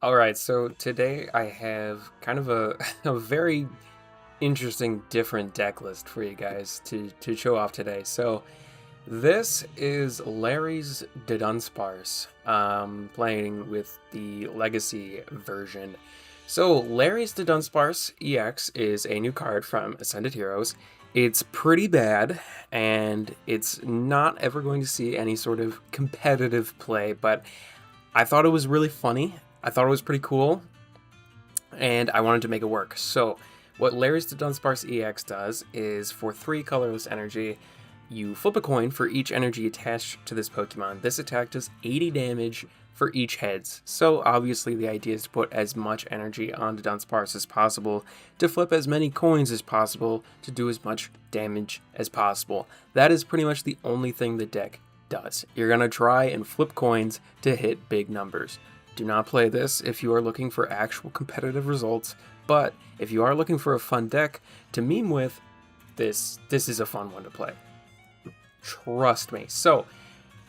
Alright, so today I have kind of a, a very interesting, different deck list for you guys to show off today. So this is Larry's Dudunsparce, playing with the Legacy version. So Larry's Dudunsparce EX is a new card from Ascended Heroes. It's pretty bad, and it's not ever going to see any sort of competitive play, but I thought it was really funny. I thought it was pretty cool, and I wanted to make it work. So what Larry's Dudunsparce EX does is, for 3 colorless energy, you flip a coin for each energy attached to this Pokemon. This attack does 80 damage for each heads. So obviously the idea is to put as much energy on Dudunsparce as possible, to flip as many coins as possible, to do as much damage as possible. That is pretty much the only thing the deck does. You're going to try and flip coins to hit big numbers. Do not play this if you are looking for actual competitive results, but if you are looking for a fun deck to meme with, this is a fun one to play. Trust me. So,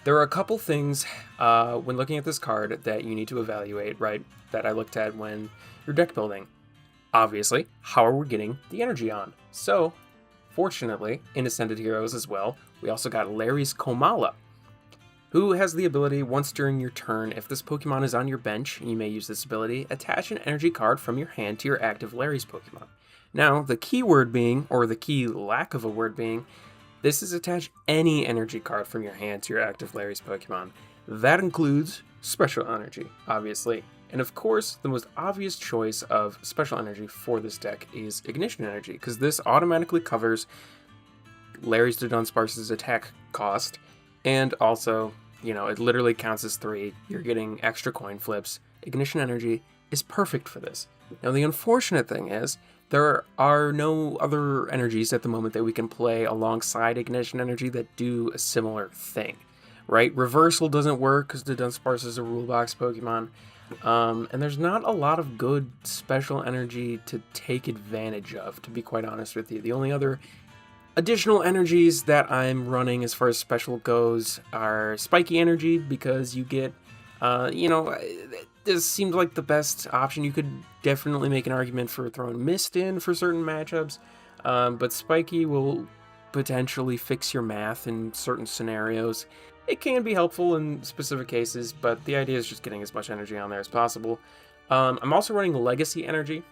there are a couple things when looking at this card that you need to evaluate, right, that I looked at when you're deck building. Obviously, how are we getting the energy on? So, fortunately, in Ascended Heroes as well, we also got Larry's Komala, who has the ability, once during your turn, if this Pokemon is on your bench, you may use this ability, attach an energy card from your hand to your active Larry's Pokemon. Now, the key word being, or the key lack of a word being, this is attach any energy card from your hand to your active Larry's Pokemon. That includes Special Energy, obviously. And of course, the most obvious choice of Special Energy for this deck is Ignition Energy, because this automatically covers Larry's Dudunsparce's attack cost, and also, you know, it literally counts as 3. You're getting extra coin flips. Ignition Energy is perfect for this. Now, the unfortunate thing is, there are no other energies at the moment that we can play alongside Ignition Energy that do a similar thing, right? Reversal doesn't work because Dudunsparce is a rule box Pokemon, and there's not a lot of good special energy to take advantage of, to be quite honest with you. The only other additional energies that I'm running as far as special goes are Spiky Energy, because you get, this seemed like the best option. You could definitely make an argument for throwing Mist in for certain matchups, but Spiky will potentially fix your math in certain scenarios. It can be helpful in specific cases, but the idea is just getting as much energy on there as possible. I'm also running Legacy Energy,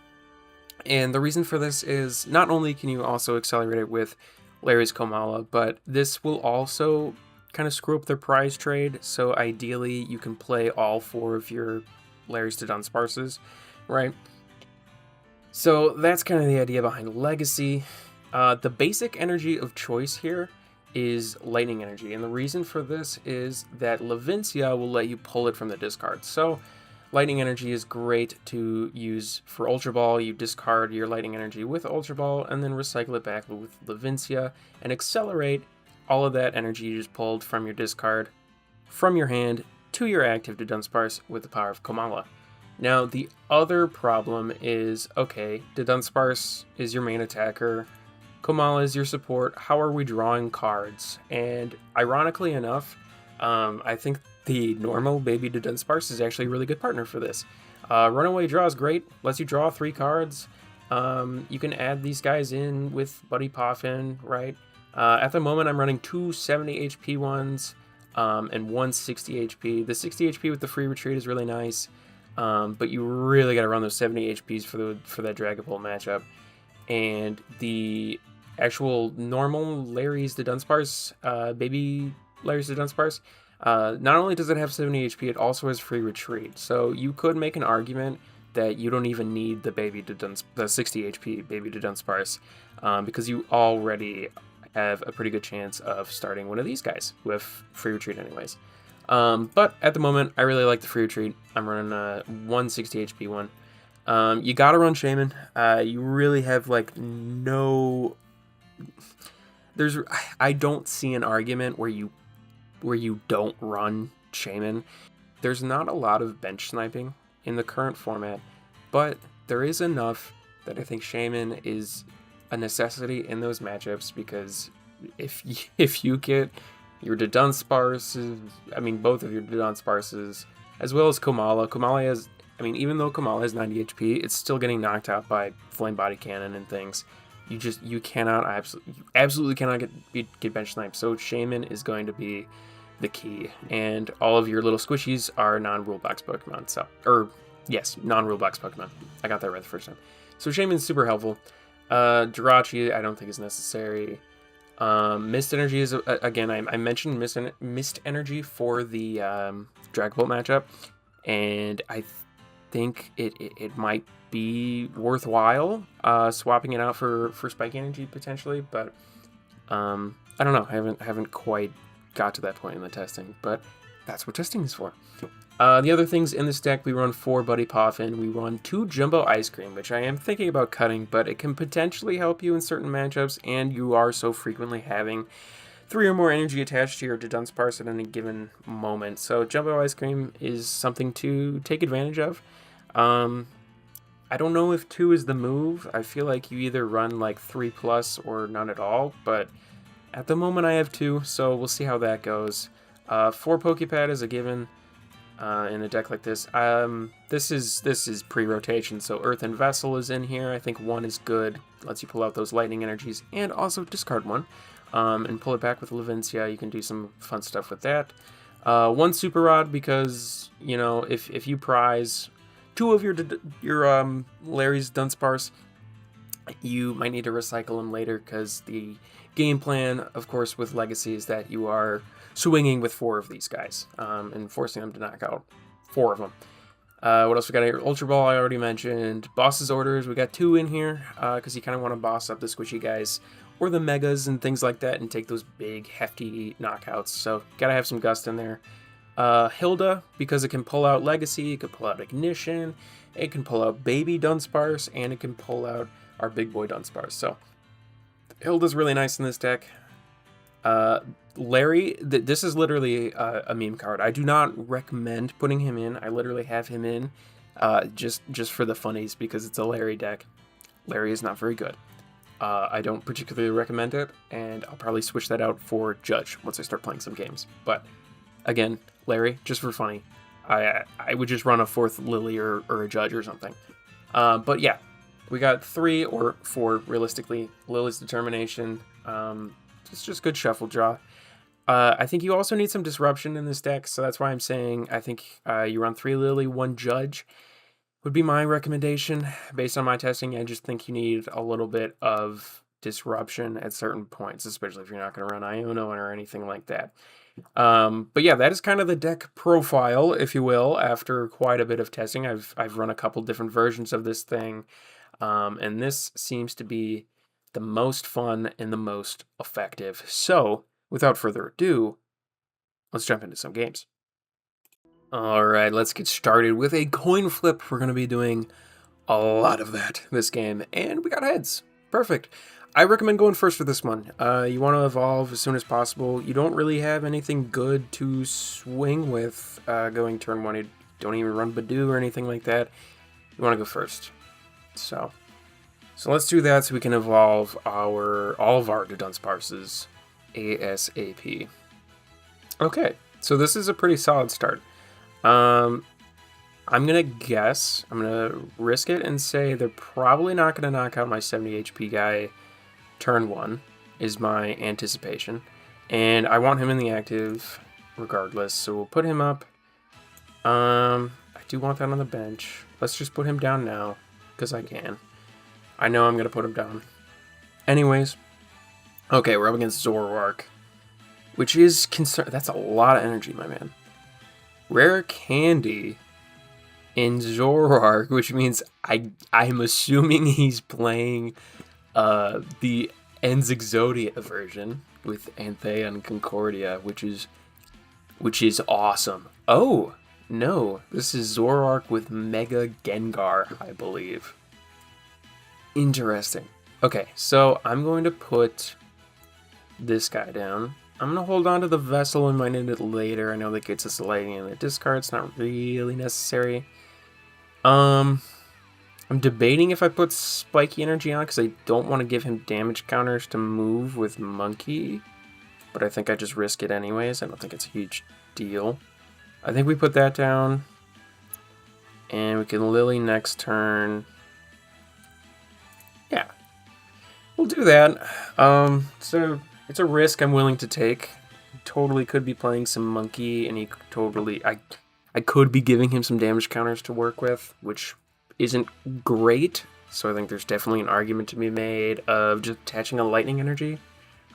and the reason for this is not only can you also accelerate it with Larry's Komala, but this will also kind of screw up their prize trade. So ideally, you can play all 4 of your Larry's Dudunsparces, right? So that's kind of the idea behind Legacy. The basic energy of choice here is Lightning Energy, and the reason for this is that Levincia will let you pull it from the discard. So Lightning Energy is great to use for Ultra Ball. You discard your Lightning Energy with Ultra Ball and then recycle it back with Levincia and accelerate all of that energy you just pulled from your discard from your hand to your active Dudunsparce with the power of Komala. Now, the other problem is, okay, Dudunsparce is your main attacker, Komala is your support. How are we drawing cards? And ironically enough, I think the normal Baby Dudunsparce is actually a really good partner for this. Runaway Draw is great, lets you draw 3 cards. You can add these guys in with Buddy Poffin, right? At the moment, I'm running 2 70 HP ones and 1 60 HP. The 60 HP with the free retreat is really nice, but you really got to run those 70 HPs for that Dragapult matchup. And the actual normal Larry's Dudunsparce, Baby Larry's Dudunsparce, not only does it have 70 HP, it also has free retreat. So you could make an argument that you don't even need the 60 HP Baby Dudunsparce, because you already have a pretty good chance of starting one of these guys with free retreat anyways. But at the moment, I really like the free retreat. I'm running a 160 HP one. You gotta run Shaman. You really have like no... I don't see an argument where you don't run Shaman. There's not a lot of bench sniping in the current format, but there is enough that I think Shaman is a necessity in those matchups, because if you get your Dudunsparces, I mean both of your Dudunsparces, as well as Komala. Komala has I mean, even though Kamal has 90 HP, it's still getting knocked out by Flame Body Cannon and things. You cannot, absolutely cannot get bench sniped. So Shaman is going to be the key, and all of your little squishies are non-rule box Pokemon. So, yes, non-rule box Pokemon. I got that right the first time. So Shaman's super helpful. Jirachi I don't think is necessary. Mist Energy is, again, I mentioned Mist Energy for the Dragon Bolt matchup, and I think it might be worthwhile swapping it out for Spike Energy potentially, but I don't know. I haven't quite got to that point in the testing, but that's what testing is for. The other things in this deck, we run 4 Buddy Poffin, we run 2 Jumbo Ice Cream, which I am thinking about cutting, but it can potentially help you in certain matchups, and you are so frequently having 3 or more energy attached to your Dudunsparce at any given moment. So Jumbo Ice Cream is something to take advantage of. I don't know if 2 is the move. I feel like you either run like 3+ or none at all, but at the moment I have 2, so we'll see how that goes. 4 Pokepad is a given in a deck like this. This is pre-rotation, so Earth and Vessel is in here. I think 1 is good, lets you pull out those lightning energies, and also discard 1 and pull it back with Levincia. You can do some fun stuff with that. 1 Super Rod, because, you know, if you prize 2 of your Larry's Dunsparce, you might need to recycle them later, because the game plan, of course, with Legacy is that you are swinging with 4 of these guys and forcing them to knock out 4 of them. What else we got here? Ultra Ball, I already mentioned. Boss's Orders, we got 2 in here because you kind of want to boss up the squishy guys or the megas and things like that and take those big, hefty knockouts. So gotta have some gust in there. Hilda, because it can pull out Legacy, it can pull out Ignition, it can pull out Baby Dunsparce, and it can pull out our big boy Dunsparce. So Hilda's really nice in this deck. Larry, this is literally a meme card. I do not recommend putting him in. I literally have him in just for the funnies, because it's a Larry deck. Larry is not very good. I don't particularly recommend it, and I'll probably switch that out for Judge once I start playing some games. But again, Larry, just for funny, I would just run a 4th Lily or a Judge or something. But yeah, we got 3 or 4 realistically. Lily's Determination. It's just good shuffle draw. I think you also need some disruption in this deck, so that's why I'm saying I think you run 3 Lily, 1 Judge would be my recommendation. Based on my testing, I just think you need a little bit of disruption at certain points, especially if you're not going to run Iono or anything like that. But yeah, that is kind of the deck profile, if you will, after quite a bit of testing. I've run a couple different versions of this thing, and this seems to be the most fun and the most effective. So, without further ado, let's jump into some games. Alright, let's get started with a coin flip. We're going to be doing a lot of that this game, and we got heads. Perfect. I recommend going first for this one. You want to evolve as soon as possible. You don't really have anything good to swing with going turn 1. You don't even run Badoo or anything like that. You want to go first. So let's do that so we can evolve all of our Dudunsparces ASAP. Okay, so this is a pretty solid start. I'm gonna guess, I'm gonna risk it and say they're probably not gonna knock out my 70 HP guy turn 1, is my anticipation. And I want him in the active regardless, so we'll put him up. I do want that on the bench. Let's just put him down now, because I can. I know I'm gonna put him down. Anyways, okay, we're up against Zoroark, which is that's a lot of energy, my man. Rare Candy in Zoroark, which means I'm assuming he's playing the Enzixodia version with Anthea and Concordia, which is awesome. Oh no, this is Zoroark with Mega Gengar, I believe. Interesting. Okay, so I'm going to put this guy down. I'm going to hold on to the Vessel and might need it later. I know that gets us a lightning in the discard. It's not really necessary. I'm debating if I put Spiky Energy on because I don't want to give him damage counters to move with Monkey. But I think I just risk it anyways. I don't think it's a huge deal. I think we put that down. And we can Lily next turn. Yeah, we'll do that. So it's a risk I'm willing to take. Totally could be playing some monkey, and he totally I could be giving him some damage counters to work with, which isn't great. So I think there's definitely an argument to be made of just attaching a lightning energy,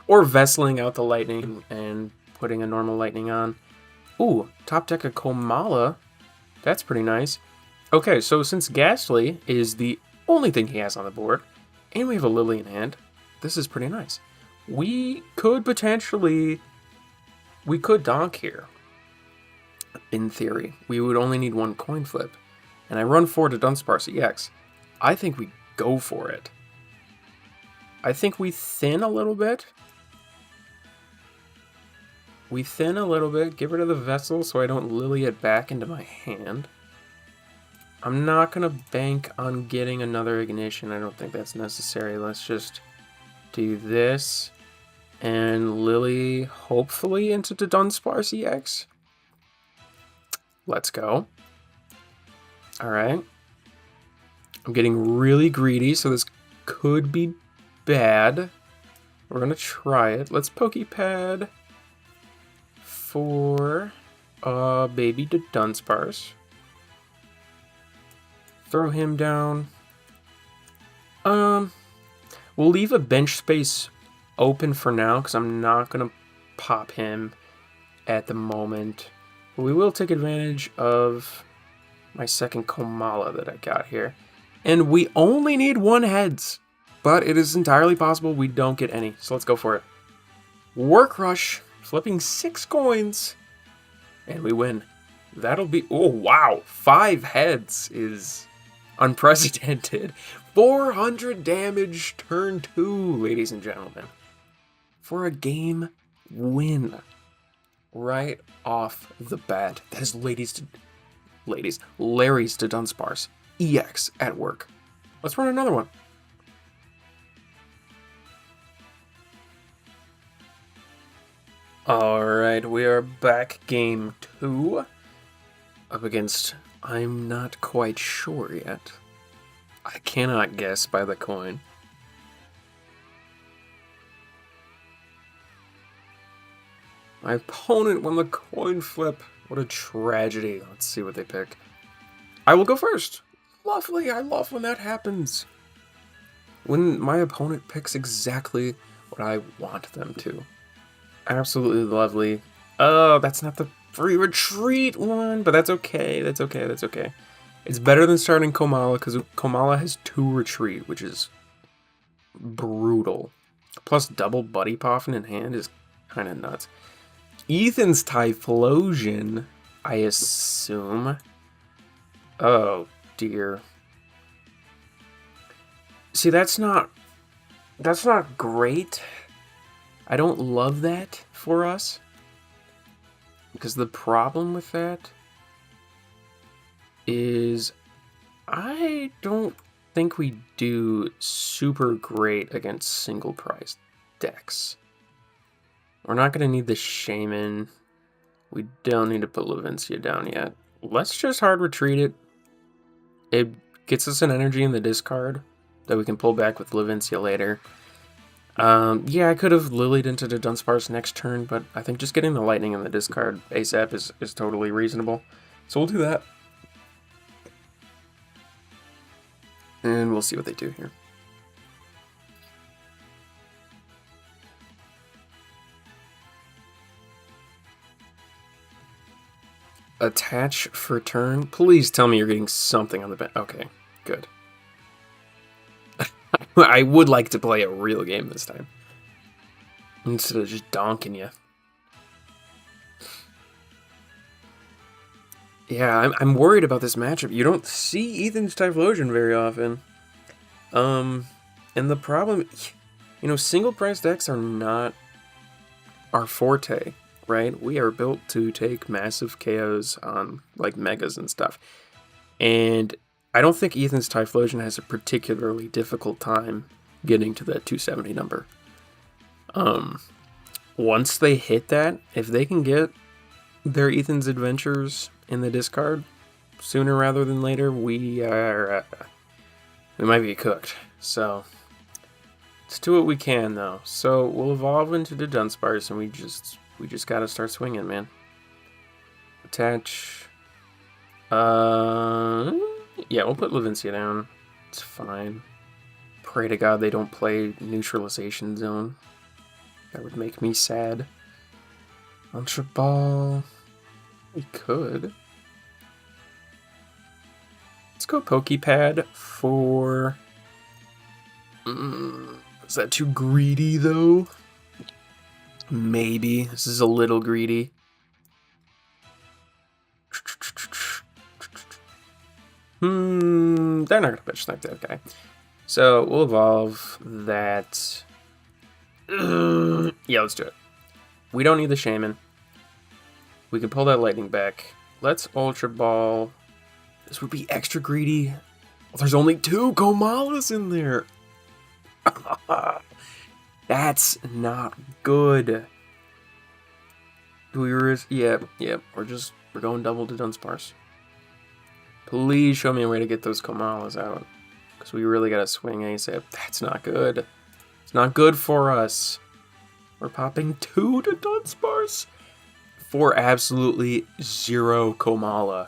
or vesseling out the lightning and putting a normal lightning on. Ooh, top deck a Komala. That's pretty nice. Okay, so since Ghastly is the only thing he has on the board, and we have a Lily in hand, this is pretty nice. We could potentially... We could donk here. In theory. We would only need one coin flip. And I run 4 to Dudunsparce EX. I think we go for it. I think we thin a little bit. We thin a little bit. Get rid of the vessel so I don't Lily it back into my hand. I'm not going to bank on getting another ignition. I don't think that's necessary. Let's just do this. And Lily, hopefully, into Dudunsparce EX. Let's go. Alright. I'm getting really greedy, so this could be bad. We're going to try it. Let's Pokepad for baby Dudunsparce. Throw him down. We'll leave a bench space open for now because I'm not going to pop him at the moment. But we will take advantage of my second Komala that I got here. And we only need 1 heads, but it is entirely possible we don't get any. So let's go for it. Work Rush, flipping 6 coins, and we win. That'll be, oh wow, 5 heads is unprecedented. 400 damage turn 2, ladies and gentlemen. For a game win. Right off the bat. That is Larry's Dudunsparce EX at work. Let's run another one. Alright, we are back game 2. Up against, I'm not quite sure yet. I cannot guess by the coin. My opponent won the coin flip. What a tragedy. Let's see what they pick. I will go first. Lovely. I love when that happens. When my opponent picks exactly what I want them to. Absolutely lovely. Oh, that's not the free retreat one, but that's okay. That's okay. That's okay. It's better than starting Komala because Komala has 2 retreat, which is brutal. Plus double Buddy Poffin in hand is kind of nuts. Ethan's Typhlosion, I assume. Oh, dear. See, that's not great. I don't love that for us. Because the problem with that is I don't think we do super great against single price decks. We're not going to need the Shaman. We don't need to put Levincia down yet. Let's just hard retreat it. It gets us an energy in the discard that we can pull back with Levincia later. Yeah, I could have Lilied into the Dudunsparce next turn, but I think just getting the lightning in the discard ASAP is totally reasonable. So we'll do that. And we'll see what they do here. Attach for turn. Please tell me you're getting something on the bench. Okay, good. I would like to play a real game this time. Instead of just donking you. Yeah, I'm worried about this matchup. You don't see Ethan's Typhlosion very often. And the problem, single price decks are not our forte, right? We are built to take massive KOs on like megas and stuff. And I don't think Ethan's Typhlosion has a particularly difficult time getting to that 270 number. Once they hit that, if they can get their Ethan's Adventures in the discard, sooner rather than later, we might be cooked. So let's do what we can, though. So we'll evolve into Dudunsparce, and we just gotta start swinging, man. Attach. Yeah, we'll put Levincia down. It's fine. Pray to God they don't play Neutralization Zone. That would make me sad. Ultra Ball. We could. Let's go Pokepad for... is that too greedy, though? Maybe. This is a little greedy. They're not gonna pitch snipe that guy. So we'll evolve that. Yeah, let's do it. We don't need the Shaman. We can pull that lightning back. Let's Ultra Ball. This would be extra greedy. There's only 2 Komalas in there. That's not good. Do we risk? Yeah. We're going double to Dudunsparce. Please show me a way to get those Komalas out. Because we really gotta swing ASAP. That's not good. It's not good for us. We're popping 2 to Dudunsparce for absolutely 0 Komala.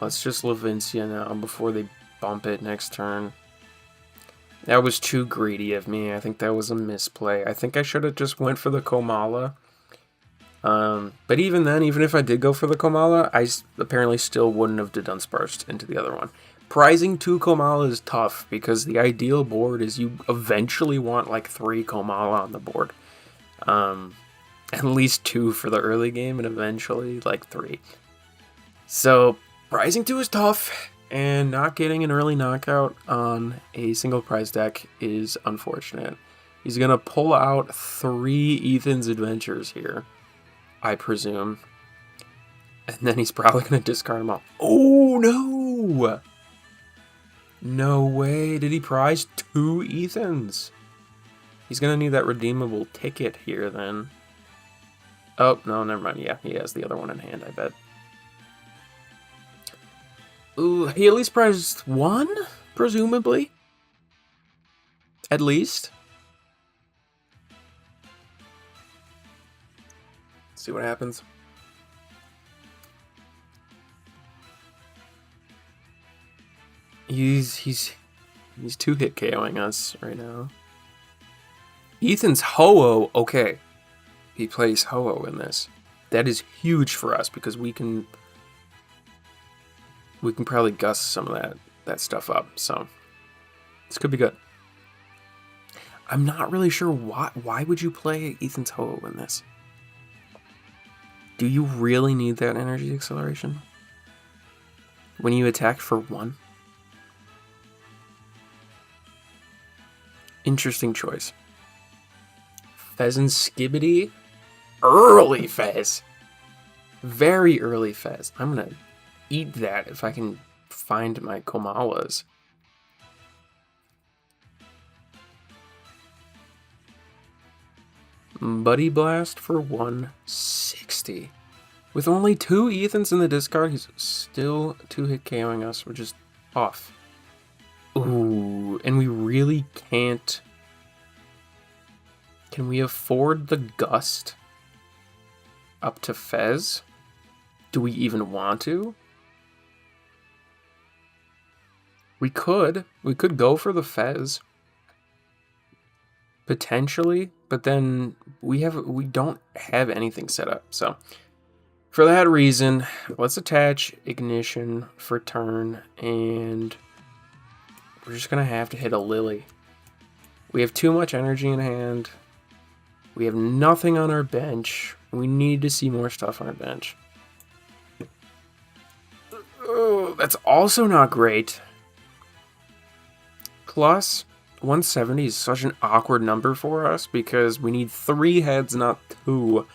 Let's just Levincia now before they bump it next turn. That was too greedy of me. I think that was a misplay. I think I should have just went for the Komala. But even then, even if I did go for the Komala, I apparently still wouldn't have Dudunsparced into the other one. Prizing 2 Komala is tough, because the ideal board is you eventually want like 3 Komala on the board. At least 2 for the early game, and eventually like 3. So, prizing 2 is tough, and not getting an early knockout on a single prize deck is unfortunate. He's gonna pull out 3 Ethan's Adventures here, I presume. And then he's probably going to discard them all. Oh, no! No way. Did he prize 2 Ethans? He's going to need that redeemable ticket here, then. Oh, no, never mind. Yeah, he has the other one in hand, I bet. Ooh, he at least prized 1, presumably? At least? See what happens. He's 2-hit KOing us right now. Ethan's Ho-Oh, okay. He plays Ho-Oh in this. That is huge for us because we can probably gust some of that stuff up. So this could be good. I'm not really sure why would you play Ethan's Ho-Oh in this? Do you really need that energy acceleration? When you attack for 1? Interesting choice. Fez and Skibidi? Early Fez! Very early Fez. I'm gonna eat that if I can find my Komalas. Buddy Blast for 160. With only 2 Ethans in the discard, he's still 2-hit KOing us. We're just off. Ooh, and we really can't... Can we afford the Gust up to Fez? Do we even want to? We could. We could go for the Fez. Potentially, but then we don't have anything set up. So for that reason, let's attach Ignition for turn, and we're just gonna have to hit a Lily. We have too much energy in hand. We have nothing on our bench. We need to see more stuff on our bench. Oh, that's also not great. Plus 170 is such an awkward number for us because we need 3 heads, not 2,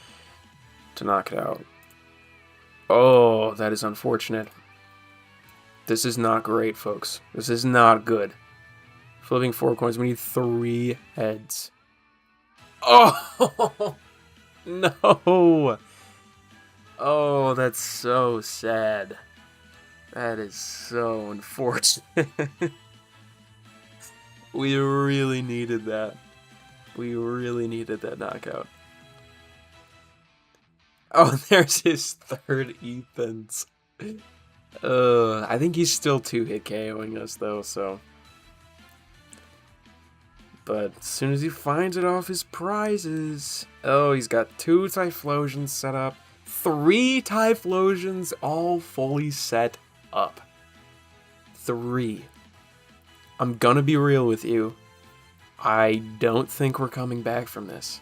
to knock it out. Oh, that is unfortunate. This is not great, folks. This is not good. Flipping 4 coins, we need 3 heads. Oh, no. Oh, that's so sad. That is so unfortunate. We really needed that. We really needed that knockout. Oh, there's his third Ethan's. I think he's still 2-hit KOing us though, so. But as soon as he finds it off his prizes. Oh, he's got 2 Typhlosions set up. 3 Typhlosions all fully set up. 3. I'm gonna be real with you. I don't think we're coming back from this.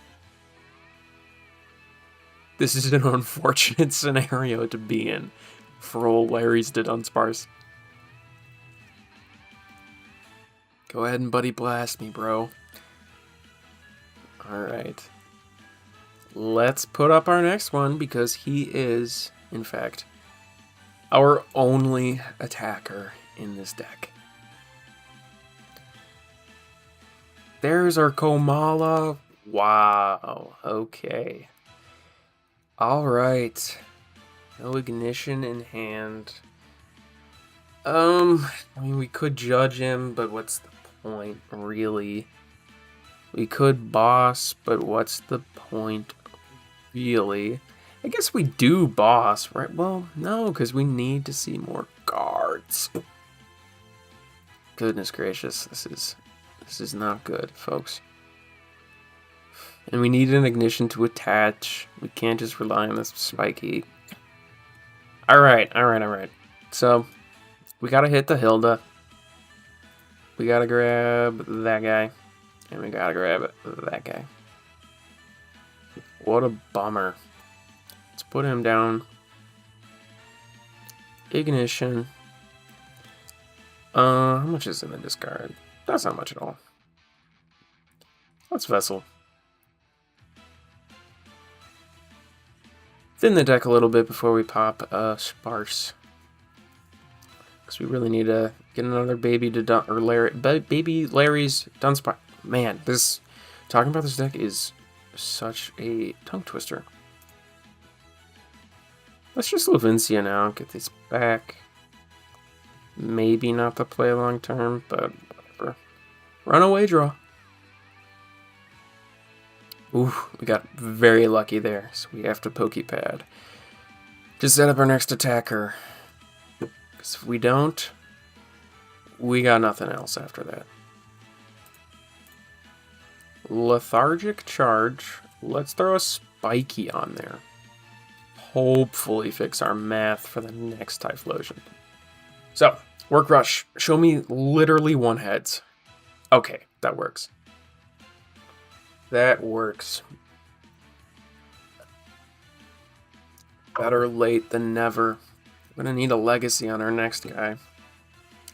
This is an unfortunate scenario to be in for old Larry's Dudunsparce. Go ahead and buddy blast me, bro. Alright. Let's put up our next one because he is, in fact, our only attacker in this deck. There's our Komala. Wow, okay. Alright. No ignition in hand. I mean, we could judge him, but what's the point, really? We could boss, but what's the point, really? I guess we do boss, right? Well, no, because we need to see more cards. Goodness gracious, this is not good, folks. And we need an ignition to attach. We can't just rely on this spiky. Alright. So, we gotta hit the Hilda. We gotta grab that guy. And we gotta grab that guy. What a bummer. Let's put him down. Ignition. How much is in the discard? That's not much at all. Let's Vessel. Thin the deck a little bit before we pop Sparse. Because we really need to get another baby to baby Larry's Dunsparce. Man, talking about this deck is such a tongue twister. Let's just Levincia now, get these back. Maybe not the play long term, but whatever. Runaway draw. Ooh, we got very lucky there, so we have to Pokepad to set up our next attacker. Because if we don't, we got nothing else after that. Lethargic Charge. Let's throw a Spiky on there. Hopefully fix our math for the next Typhlosion. So, Work Rush. Show me literally 1 heads. Okay, that works. That works. Better late than never. We're gonna need a legacy on our next guy.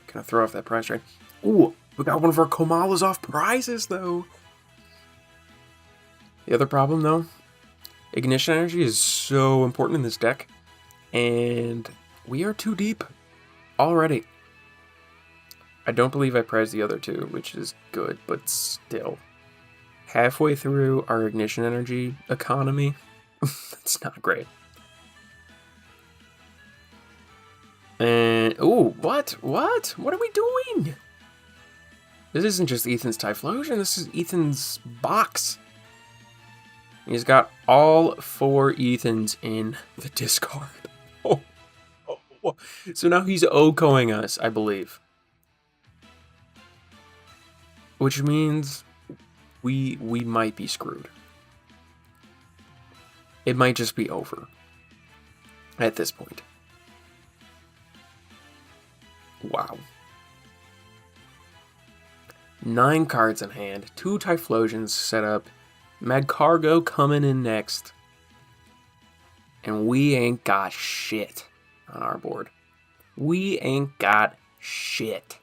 Gonna throw off that price right. Ooh, we got one of our Komalas off prizes though. The other problem though, Ignition Energy is so important in this deck, and we are too deep already. I don't believe I prized the other 2, which is good, but still. Halfway through our Ignition Energy economy, that's not great. And, ooh, what? What are we doing? This isn't just Ethan's Typhlosion, this is Ethan's box. He's got all 4 Ethans in the discard. Oh. So now he's OHKOing us, I believe. Which means we might be screwed. It might just be over at this point. Wow. 9 cards in hand, 2 Typhlosions set up, Magcargo coming in next, and we ain't got shit on our board. We ain't got shit.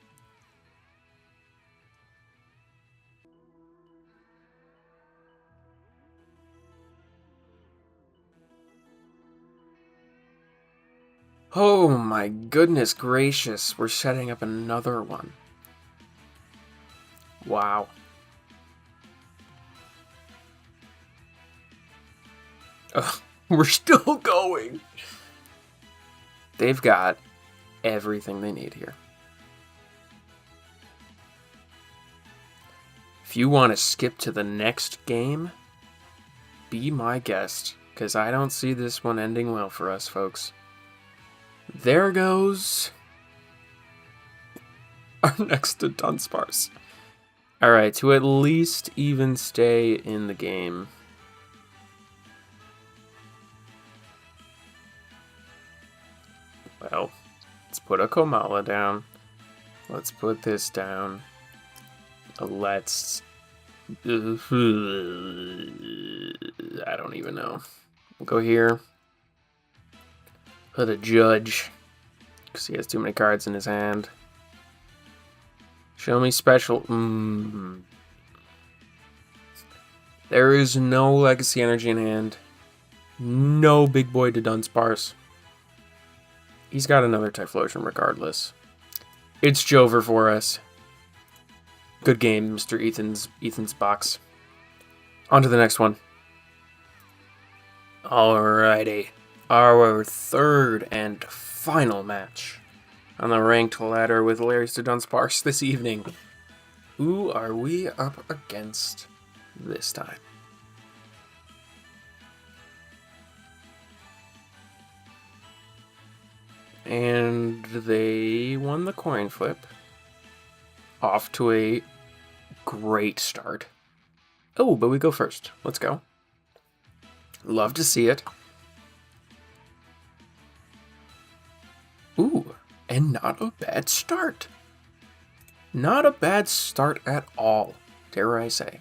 Oh my goodness gracious, we're setting up another one. Wow. Ugh, we're still going. They've got everything they need here. If you want to skip to the next game, be my guest, because I don't see this one ending well for us, folks. There goes our next Dudunsparce. Alright, to at least even stay in the game. Well, let's put a Komala down. Let's put this down. Let's... I don't even know. We'll go here. Put a Judge, because he has too many cards in his hand. Show me special. There is no Legacy Energy in hand. No big boy Dudunsparce. He's got another Typhlosion regardless. It's Jover for us. Good game, Mr. Ethan's box. On to the next one. Alrighty. Our third and final match on the ranked ladder with Larry's Dudunsparce this evening. Who are we up against this time? And they won the coin flip. Off to a great start. Oh, but we go first. Let's go. Love to see it. Ooh, and not a bad start. Not a bad start at all, dare I say.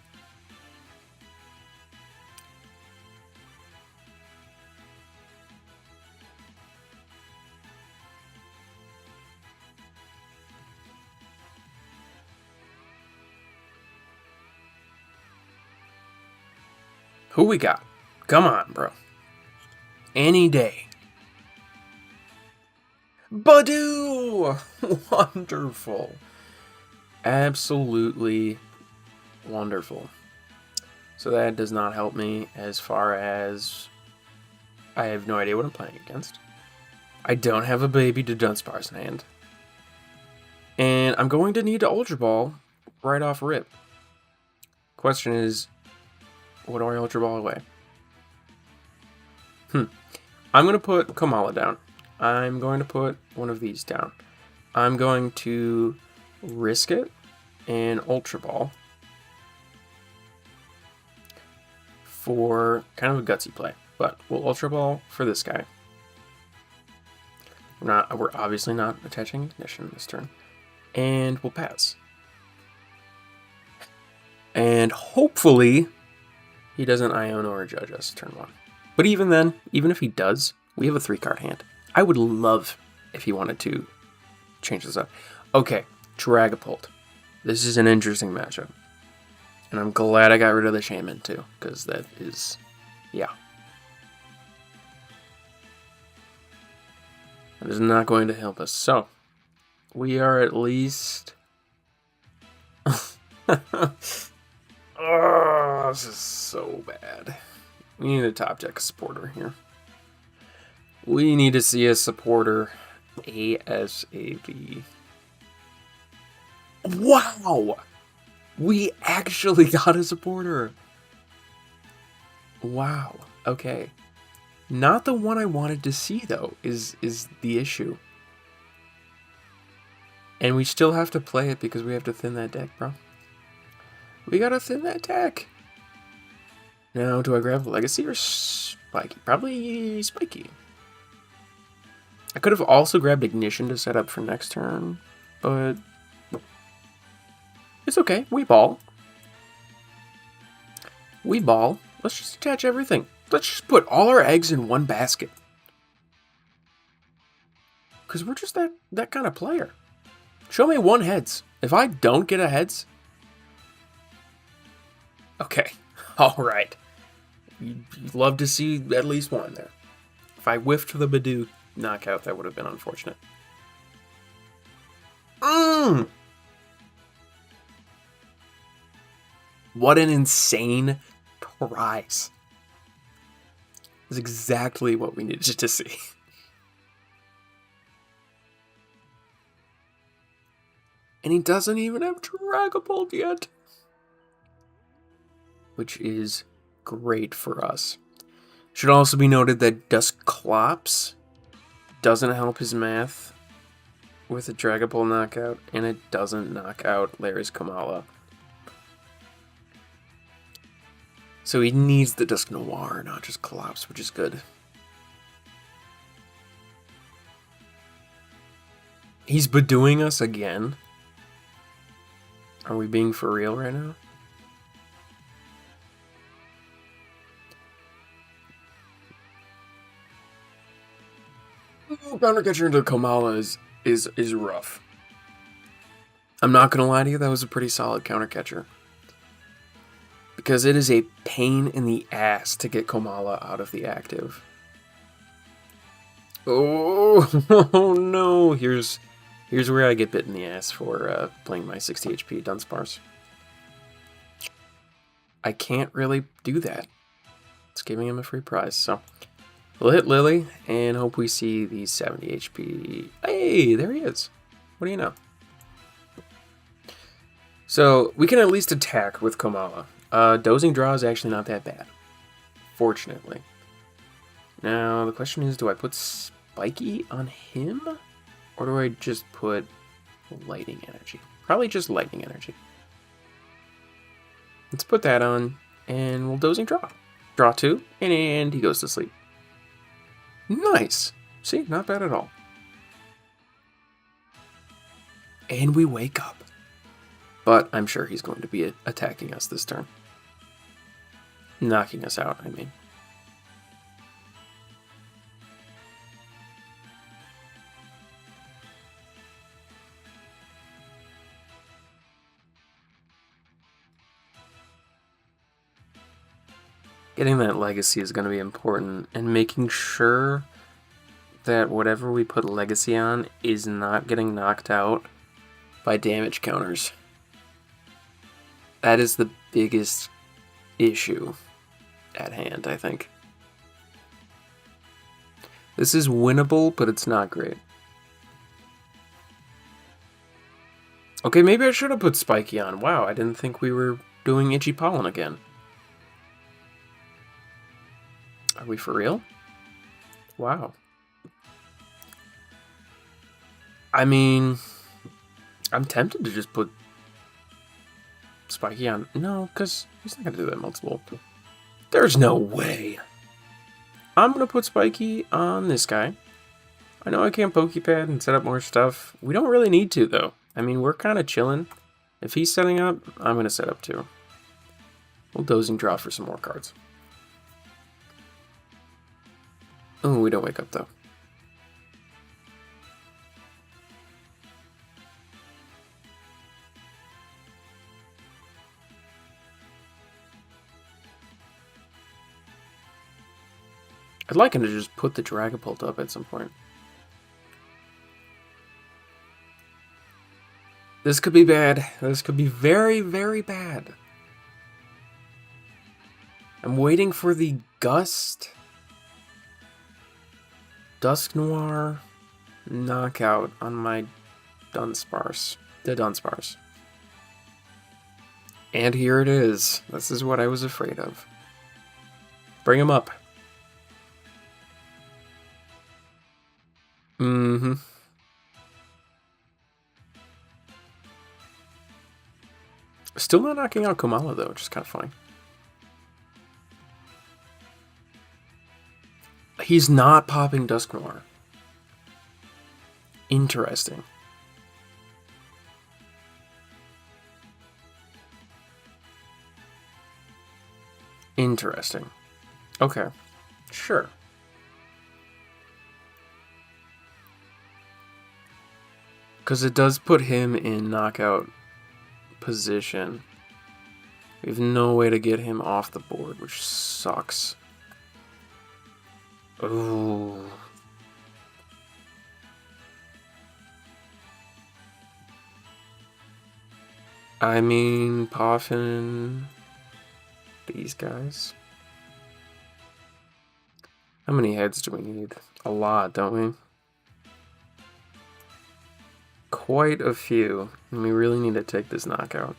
Who we got? Come on, bro. Any day. Badoo! Wonderful. Absolutely wonderful. So that does not help me as far as I have no idea what I'm playing against. I don't have a baby Dudunsparce in hand. And I'm going to need to Ultra Ball right off rip. Question is, what do I Ultra Ball away? I'm going to put Komala down. I'm going to put one of these down. I'm going to risk it and Ultra Ball for kind of a gutsy play, but we'll Ultra Ball for this guy. We're obviously not attaching Ignition this turn, and we'll pass. And hopefully he doesn't Iona or Judge us turn 1. But even then, even if he does, we have a 3-card hand. I would love if he wanted to change this up. Okay, Dragapult. This is an interesting matchup. And I'm glad I got rid of the Shaman too, because that is, yeah. That is not going to help us. So, we are at least... Oh, this is so bad. We need a top deck supporter here. We need to see a supporter ASAP. Wow! We actually got a supporter. Wow. Okay. Not the one I wanted to see, though, is the issue. And we still have to play it because we have to thin that deck, bro. We gotta thin that deck. Now, do I grab Legacy or Spiky? Probably Spiky. I could have also grabbed Ignition to set up for next turn, but it's okay. We ball. We ball. Let's just attach everything. Let's just put all our eggs in one basket. Because we're just that kind of player. Show me one heads. If I don't get a heads... Okay. Alright. You'd love to see at least one there. If I whiffed the Badoo knockout, that would have been unfortunate. What an insane prize. That's exactly what we needed to see. And he doesn't even have Dragapult yet. Which is great for us. Should also be noted that Dusclops doesn't help his math with a Dragapult knockout, and it doesn't knock out Larry's Komala. So he needs the Dusknoir, not just Clops, which is good. He's bedewing us again. Are we being for real right now? Counter catcher into Komala is rough. I'm not gonna lie to you, that was a pretty solid counter catcher. Because it is a pain in the ass to get Komala out of the active. Oh, oh no! Here's where I get bit in the ass for playing my 60 HP Dudunsparce. I can't really do that. It's giving him a free prize, so we'll hit Lily and hope we see the 70 HP. Hey, there he is. What do you know? So we can at least attack with Komala. Dozing Draw is actually not that bad, fortunately. Now the question is, do I put Spiky on him, or do I just put Lightning Energy? Probably just Lightning Energy. Let's put that on, and we'll Dozing Draw. Draw 2, and he goes to sleep. Nice! See, not bad at all. And we wake up. But I'm sure he's going to be attacking us this turn. Knocking us out, I mean. Getting that legacy is going to be important, and making sure that whatever we put legacy on is not getting knocked out by damage counters. That is the biggest issue at hand, I think. This is winnable, but it's not great. Okay, maybe I should have put Spiky on. Wow, I didn't think we were doing Itchy Pollen again. Are we for real? Wow. I mean, I'm tempted to just put Spiky on. No, because he's not going to do that multiple. There's no way. I'm going to put Spiky on this guy. I know I can't Pokepad and set up more stuff. We don't really need to, though. I mean, we're kind of chilling. If he's setting up, I'm going to set up too. We'll Dozing Draw for some more cards. Oh, we don't wake up, though. I'd like him to just put the Dragapult up at some point. This could be bad. This could be very, very bad. I'm waiting for the Gust, Dusknoir knockout on my Dudunsparce. And here it is. This is what I was afraid of. Bring him up. Mm-hmm. Still not knocking out Komala, though, which is kind of funny. He's not popping Dusknoir. Interesting. Interesting. Okay. Sure. Because it does put him in knockout position. We have no way to get him off the board, which sucks. Ooh. I mean, Poffin, these guys. How many heads do we need? A lot, don't we? quite a few, and we really need to take this knockout.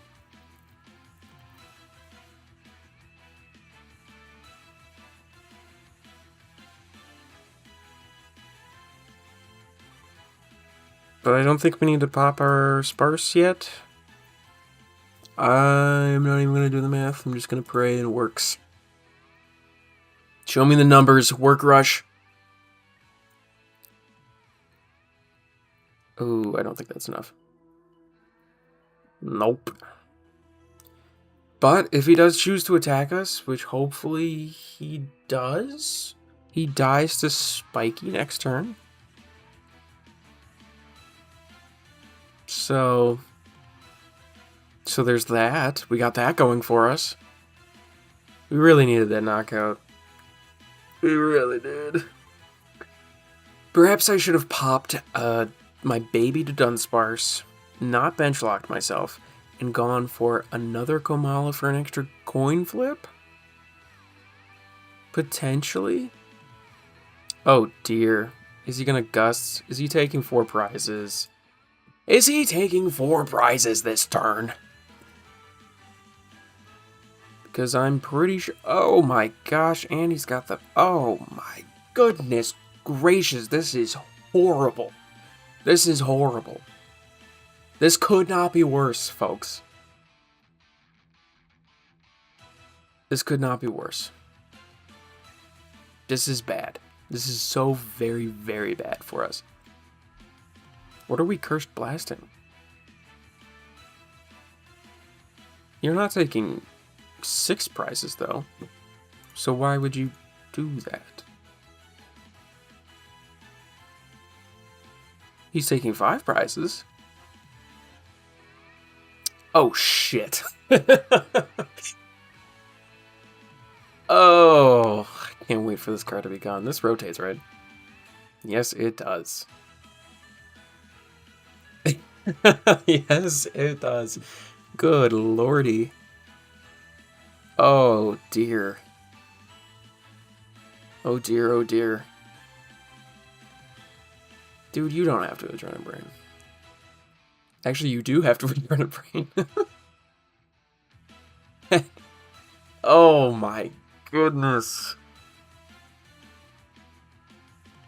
But I don't think we need to pop our Sparse yet. I'm not even going to do the math. I'm just going to pray and it works. Show me the numbers. Work rush. Oh, I don't think that's enough. Nope. But if he does choose to attack us, which hopefully he does, he dies to Spiky next turn. So there's that. We got that going for us. We really needed that knockout. We really did. Perhaps I should have popped my baby Dudunsparce, not bench locked myself, and gone for another Komala for an extra coin flip? Potentially? Oh dear. Is he gonna Gust? Is he taking 4 prizes? Is he taking 4 prizes this turn? Because I'm pretty sure... Oh my gosh, and he's got the... Oh my goodness gracious, this is horrible. This is horrible. This could not be worse, folks. This could not be worse. This is bad. This is so very, very bad for us. What are we cursed blasting? You're not taking 6 prizes, though. So why would you do that? He's taking 5 prizes. Oh, shit. Oh, I can't wait for this card to be gone. This rotates, right? Yes, it does. Yes, it does. Good lordy. Oh, dear. Oh, dear, oh, dear. Dude, you don't have to return a brain. Actually, you do have to return a brain. Oh, my goodness.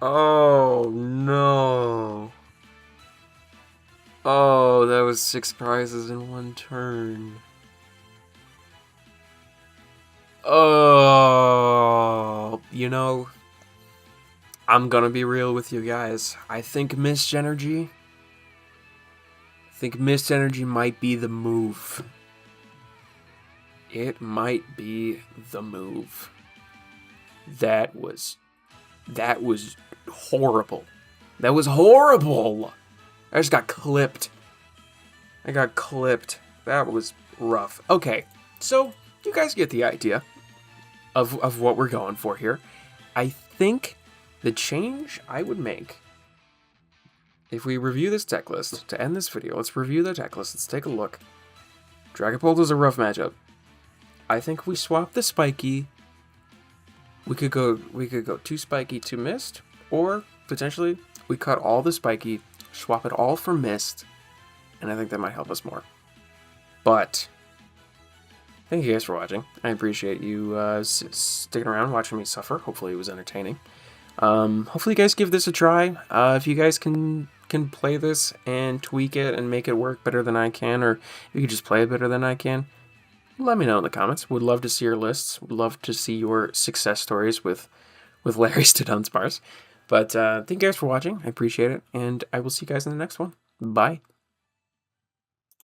Oh, no. Oh, that was 6 prizes in 1 turn. Oh, you know, I'm gonna be real with you guys. I think Mist Energy might be the move. It might be the move. That was horrible. That was horrible. I just got clipped. I got clipped. That was rough. Okay, so you guys get the idea of what we're going for here. I think the change I would make, if we review this deck list, to end this video, let's review the deck list. Let's take a look. Dragapult is a rough matchup. I think we swap the Spiky. We could go 2 Spiky, 2 Mist, or potentially we cut all the Spiky, swap it all for Mist, and I think that might help us more. But thank you guys for watching. I appreciate you sticking around, watching me suffer. Hopefully it was entertaining. Hopefully you guys give this a try. If you guys can play this and tweak it and make it work better than I can, or if you could just play it better than I can, let me know in the comments. Would love to see your lists. Would love to see your success stories with Larry's Dudunsparce. But thank you guys for watching. I appreciate it, and I will see you guys in the next one. Bye.